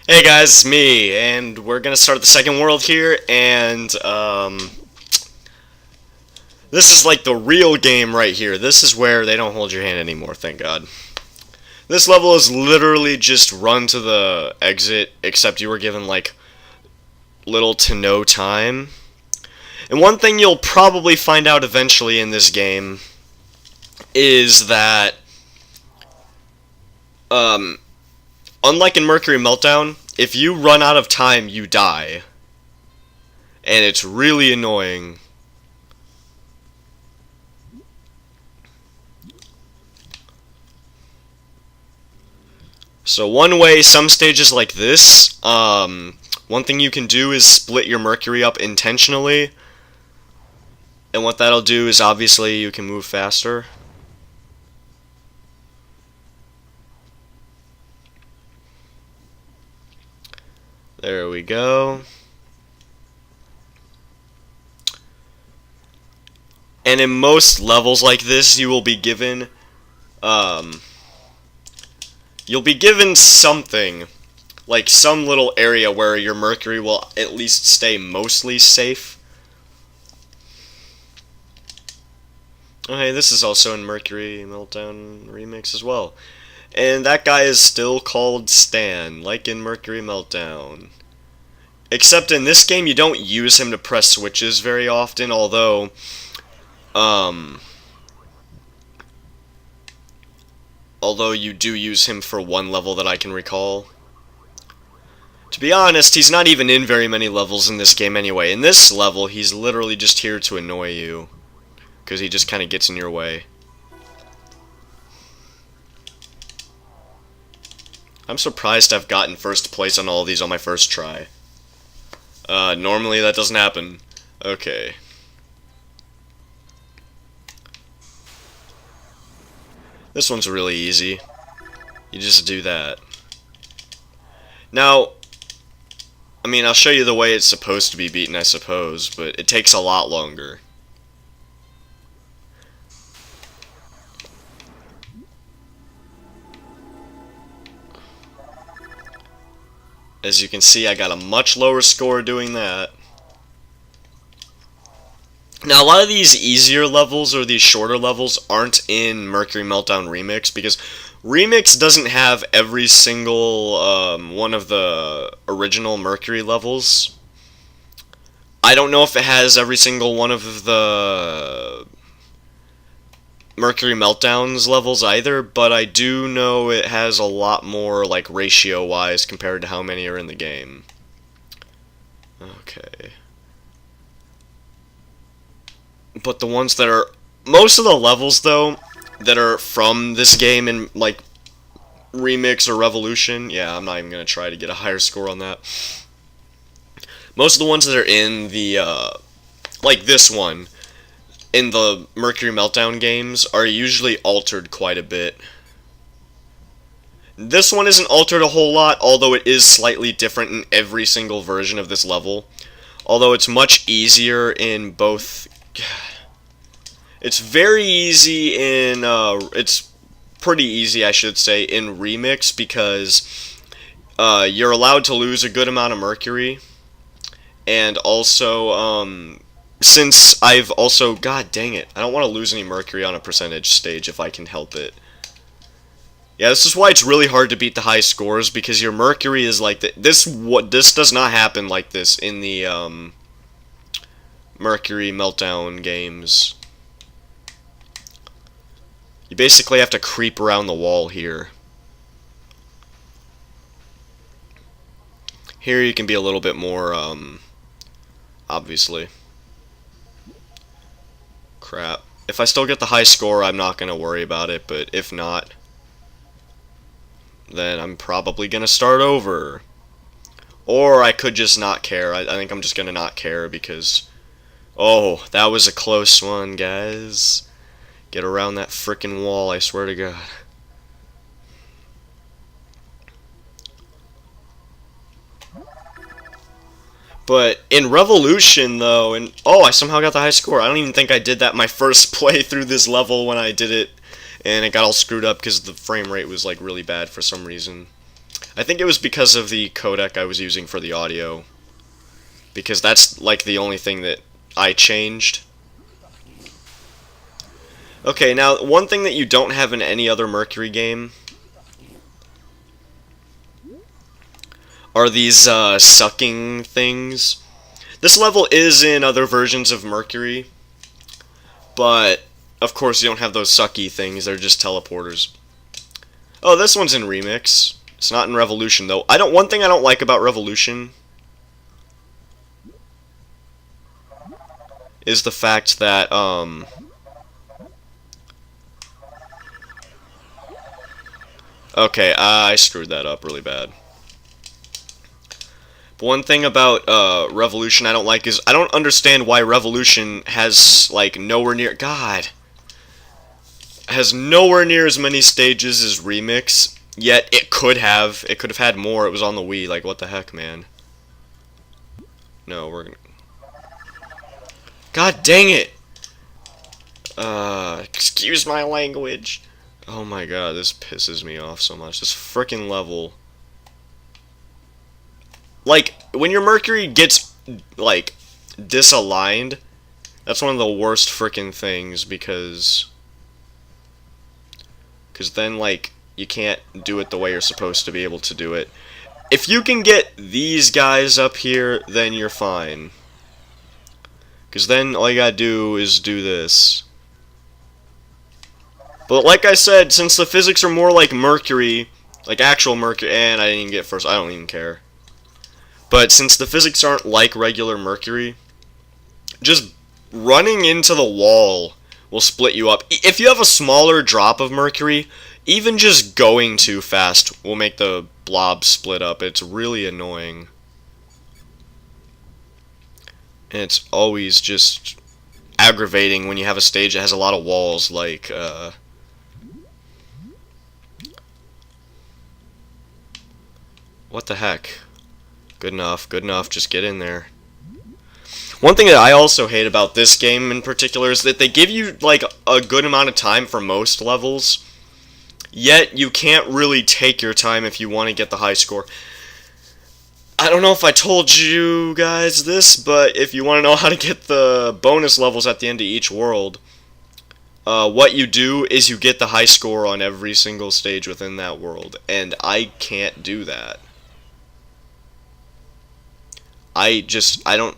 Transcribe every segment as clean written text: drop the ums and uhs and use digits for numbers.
Hey guys, it's me, and we're gonna start the second world here, and this is like the real game right here. This is where they don't hold your hand anymore, thank God. This level is literally just run to the exit, except you were given like little to no time. And one thing you'll probably find out eventually in this game is that, um, unlike in Mercury Meltdown, if you run out of time, you die. And it's really annoying. So one way, some stages like this, one thing you can do is split your Mercury up intentionally. And what that'll do is obviously you can move faster. There we go. And in most levels like this, you will be given, you'll be given something, like some little area where your Mercury will at least stay mostly safe. Okay, this is also in Mercury Meltdown Remix as well. And that guy is still called Stan, like in Mercury Meltdown. Except in this game, you don't use him to press switches very often, although, although you do use him for one level that I can recall. To be honest, he's not even in very many levels in this game anyway. In this level, he's literally just here to annoy you, because he just kind of gets in your way. I'm surprised I've gotten first place on all of these on my first try. Normally that doesn't happen. Okay. This one's really easy. You just do that. Now, I mean, I'll show you the way it's supposed to be beaten, I suppose, but it takes a lot longer. As you can see, I got a much lower score doing that. Now, a lot of these easier levels or these shorter levels aren't in Mercury Meltdown Remix because Remix doesn't have every single one of the original Mercury levels. I don't know if it has every single one of the Mercury Meltdowns levels either, but I do know it has a lot more, like, ratio-wise compared to how many are in the game. Okay. But the ones that are... Most of the levels, though, that are from this game in, like, Remix or Revolution... Yeah, I'm not even going to try to get a higher score on that. Most of the ones that are in the, like this one, in the Mercury Meltdown games, are usually altered quite a bit. This one isn't altered a whole lot, although it is slightly different in every single version of this level. Although it's much easier in both... It's very easy in, it's pretty easy, I should say, in Remix, because you're allowed to lose a good amount of Mercury. And also, since I've also... God dang it. I don't want to lose any Mercury on a percentage stage if I can help it. Yeah, this is why it's really hard to beat the high scores, because your Mercury is like... This does not happen like this in the Mercury Meltdown games. You basically have to creep around the wall here. Here you can be a little bit more, obviously. Crap. If I still get the high score, I'm not going to worry about it, but if not, then I'm probably going to start over. Or I could just not care. I think I'm just going to not care because... Oh, that was a close one, guys. Get around that frickin' wall, I swear to God. But in Revolution, though, and oh, I somehow got the high score. I don't even think I did that my first play through this level when I did it, and it got all screwed up because the frame rate was like really bad for some reason. I think it was because of the codec I was using for the audio. Because that's like the only thing that I changed. Okay, now one thing that you don't have in any other Mercury game are these sucking things. This level is in other versions of Mercury, but of course you don't have those sucky things, they're just teleporters. Oh, this one's in Remix. It's not in Revolution though. One thing I don't like about Revolution is the fact that okay, I screwed that up really bad. But one thing about Revolution I don't like is I don't understand why Revolution has like nowhere near has nowhere near as many stages as Remix. Yet it could have had more. It was on the Wii. Like what the heck, man? No, we're gonna. God dang it! Excuse my language. Oh my god, this pisses me off so much. This frickin' level. Like, when your Mercury gets, like, disaligned, that's one of the worst frickin' things because then, like, you can't do it the way you're supposed to be able to do it. If you can get these guys up here, then you're fine. Because then all you gotta do is do this. But like I said, since the physics are more like Mercury, like actual Mercury, and I didn't even get first, I don't even care. But since the physics aren't like regular Mercury, just running into the wall will split you up. If you have a smaller drop of Mercury, even just going too fast will make the blob split up. It's really annoying. And it's always just aggravating when you have a stage that has a lot of walls, like, what the heck? Good enough, just get in there. One thing that I also hate about this game in particular is that they give you, like, a good amount of time for most levels, yet you can't really take your time if you want to get the high score. I don't know if I told you guys this, but if you want to know how to get the bonus levels at the end of each world, what you do is you get the high score on every single stage within that world, and I can't do that. I don't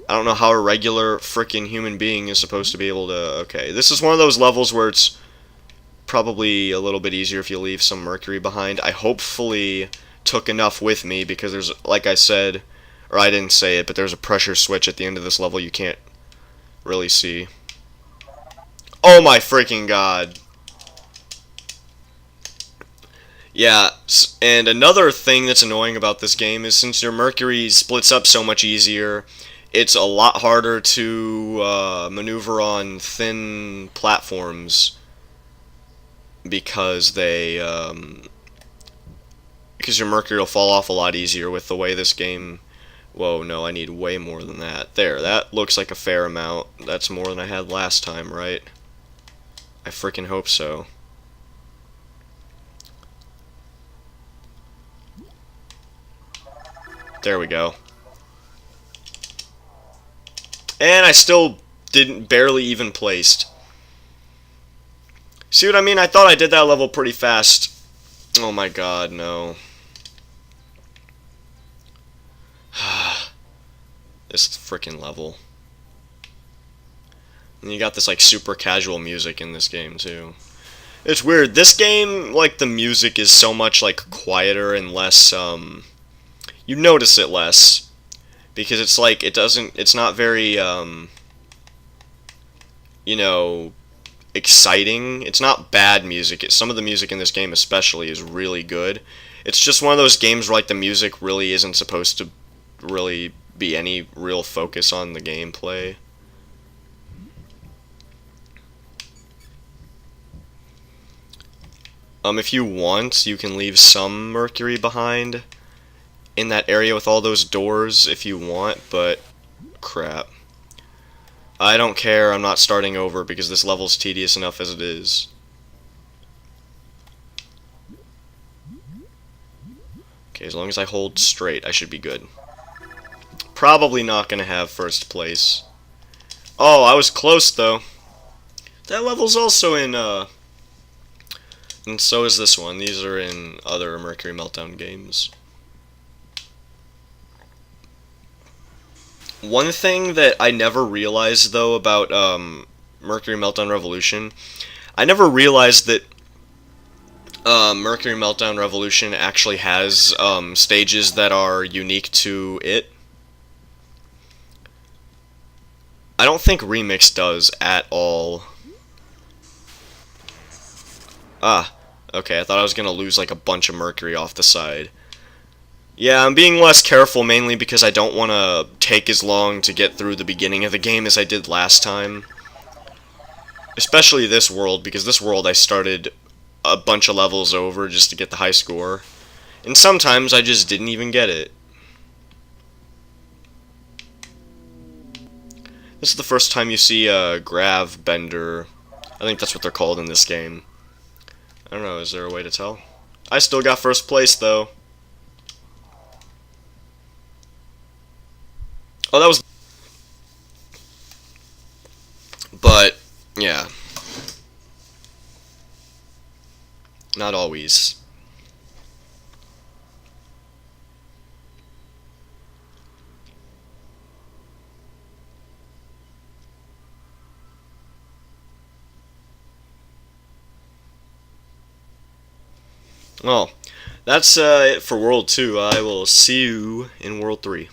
know how a regular frickin' human being is supposed to be able to... Okay, this is one of those levels where it's probably a little bit easier if you leave some Mercury behind. I hopefully took enough with me because there's, like I said, or I didn't say it, but there's a pressure switch at the end of this level you can't really see. Oh my freaking god. Yeah, and another thing that's annoying about this game is since your Mercury splits up so much easier, it's a lot harder to maneuver on thin platforms because because your Mercury will fall off a lot easier with the way this game... Whoa, no, I need way more than that. There, that looks like a fair amount. That's more than I had last time, right? I freaking hope so. There we go. And I still barely even placed. See what I mean? I thought I did that level pretty fast. Oh my god, no. This frickin' level. And you got this like super casual music in this game too. It's weird. This game, like the music is so much like quieter and less you notice it less because it's like it's not very you know, exciting. It's not bad music. Some of the music in this game especially is really good. It's just one of those games where like the music really isn't supposed to really be any real focus on the gameplay. If you want, you can leave some Mercury behind in that area with all those doors if you want, but crap. I don't care, I'm not starting over because this level's tedious enough as it is. Okay, as long as I hold straight, I should be good. Probably not gonna have first place. Oh, I was close though. That level's also in, and so is this one. These are in other Mercury Meltdown games. One thing that I never realized, though, about Mercury Meltdown Revolution, I never realized that Mercury Meltdown Revolution actually has stages that are unique to it. I don't think Remix does at all. Ah, okay, I thought I was gonna lose like a bunch of Mercury off the side. Yeah, I'm being less careful mainly because I don't want to take as long to get through the beginning of the game as I did last time. Especially this world, because this world I started a bunch of levels over just to get the high score. And sometimes I just didn't even get it. This is the first time you see a grav bender. I think that's what they're called in this game. I don't know, is there a way to tell? I still got first place though. Oh, that was... But, yeah. Not always. Well, that's it for World 2. I will see you in World 3.